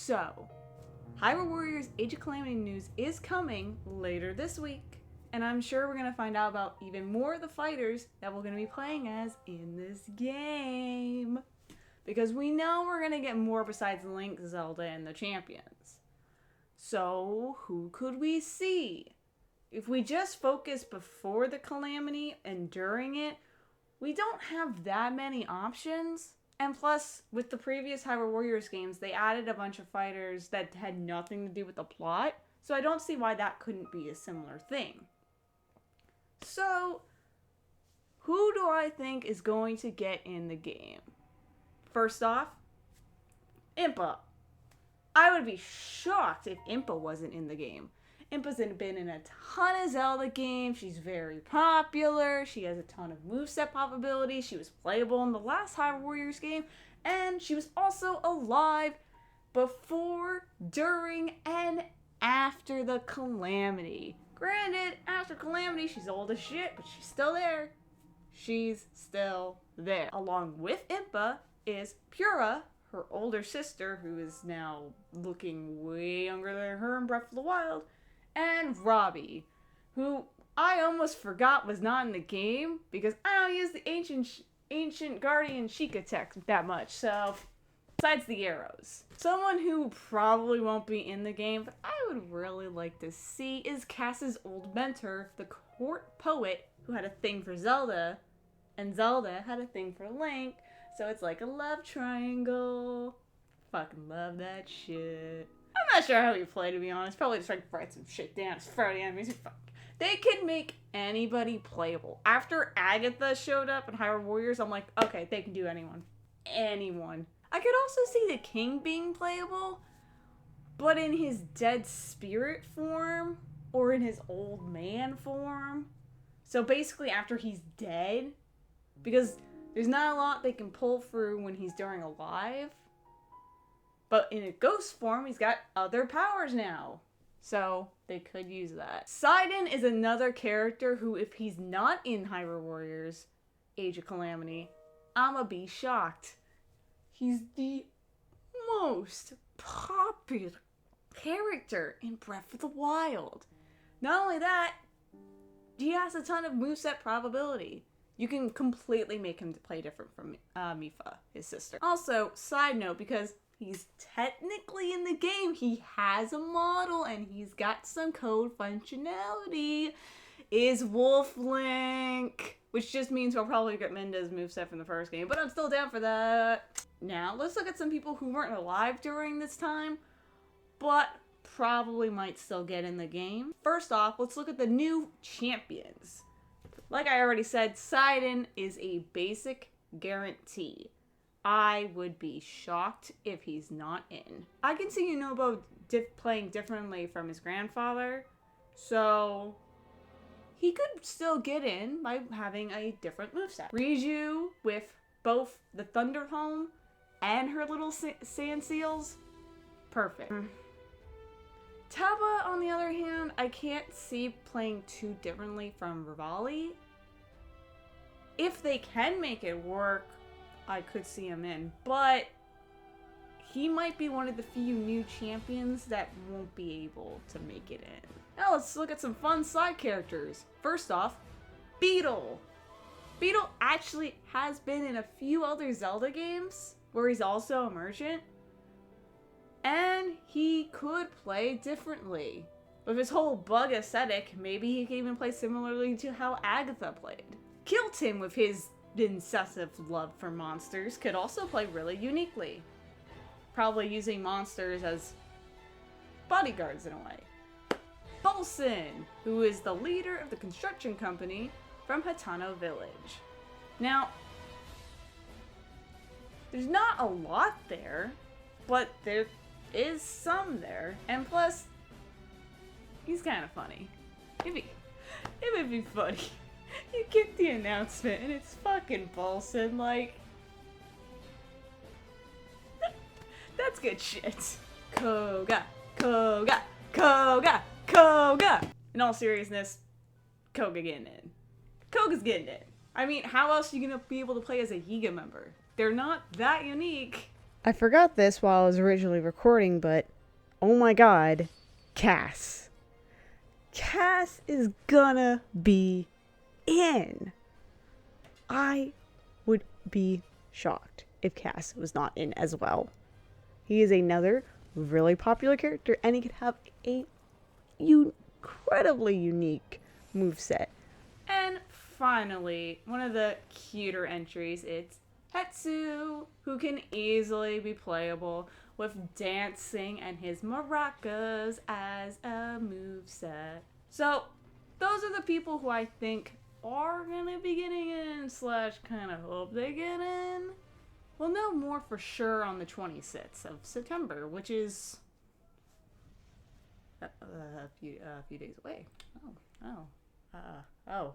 So, Hyrule Warriors Age of Calamity news is coming later this week, and I'm sure we're going to find out about even more of the fighters that we're going to be playing as in this game. Because we know we're going to get more besides Link, Zelda, and the champions. So, who could we see? If we just focus before the Calamity and during it, we don't have that many options. And plus, with the previous Hyrule Warriors games, they added a bunch of fighters that had nothing to do with the plot, so I don't see why that couldn't be a similar thing. So, who do I think is going to get in the game? First off, Impa. I would be shocked if Impa wasn't in the game. Impa's been in a ton of Zelda games. She's very popular. She has a ton of moveset popability. She was playable in the last Hyrule Warriors game. And she was also alive before, during, and after the Calamity. Granted, after Calamity, she's old as shit, but she's still there. She's still there. Along with Impa is Pura, her older sister, who is now looking way younger than her in Breath of the Wild. And Robbie, who I almost forgot was not in the game because I don't use the ancient Guardian Sheikah tech that much, so besides the arrows. Someone who probably won't be in the game, but I would really like to see is Cass's old mentor, the court poet, who had a thing for Zelda, and Zelda had a thing for Link, so it's like a love triangle. Fucking love that shit. I'm not sure how he played, to be honest. Probably just like write some shit down, just throw the enemies. They can make anybody playable. After Agatha showed up in Hyrule Warriors, I'm like, okay, they can do anyone. Anyone. I could also see the king being playable, but in his dead spirit form, or in his old man form. So basically after he's dead, because there's not a lot they can pull through when he's during alive. But in a ghost form, he's got other powers now. So they could use that. Sidon is another character who, if he's not in Hyrule Warriors Age of Calamity, I'ma be shocked. He's the most popular character in Breath of the Wild. Not only that, he has a ton of moveset probability. You can completely make him play different from Mipha, his sister. Also, side note, because he's technically in the game, he has a model and he's got some code functionality, is Wolf Link. Which just means we'll probably get Minda's moveset from the first game, but I'm still down for that. Now, let's look at some people who weren't alive during this time, but probably might still get in the game. First off, let's look at the new champions. Like I already said, Sidon is a basic guarantee. I would be shocked if he's not in. I can see Yunobo playing differently from his grandfather, so he could still get in by having a different moveset. Riju, with both the Thunder Home and her little sand seals, perfect. Taba, on the other hand, I can't see playing too differently from Rivali. If they can make it work, I could see him in, but he might be one of the few new champions that won't be able to make it in. Now let's look at some fun side characters. First off, Beetle. Beetle actually has been in a few other Zelda games where he's also a merchant, and he could play differently. With his whole bug aesthetic, maybe he can even play similarly to how Agatha played. Kilton, with his incessive love for monsters, could also play really uniquely. Probably using monsters as bodyguards in a way. Bolson, who is the leader of the construction company from Hatano Village. Now, there's not a lot there, but there is some there, and plus, he's kind of funny. It would be funny. You get the announcement and it's fucking Bolson, like, that's good shit. Koga, Koga, Koga, Koga. In all seriousness, Koga getting in. Koga's getting in. I mean, how else are you gonna be able to play as a Yiga member? They're not that unique. I forgot this while I was originally recording, but oh my god, Cass. Cass is gonna be in. I would be shocked if Cass was not in as well. He is another really popular character, and he could have a incredibly unique moveset. And finally, one of the cuter entries, it's Hetsu, who can easily be playable with dancing and his maracas as a moveset. So, those are the people who I think are gonna be getting in, slash kind of hope they get in. We'll know more for sure on the 26th of September, which is a few days away. Oh.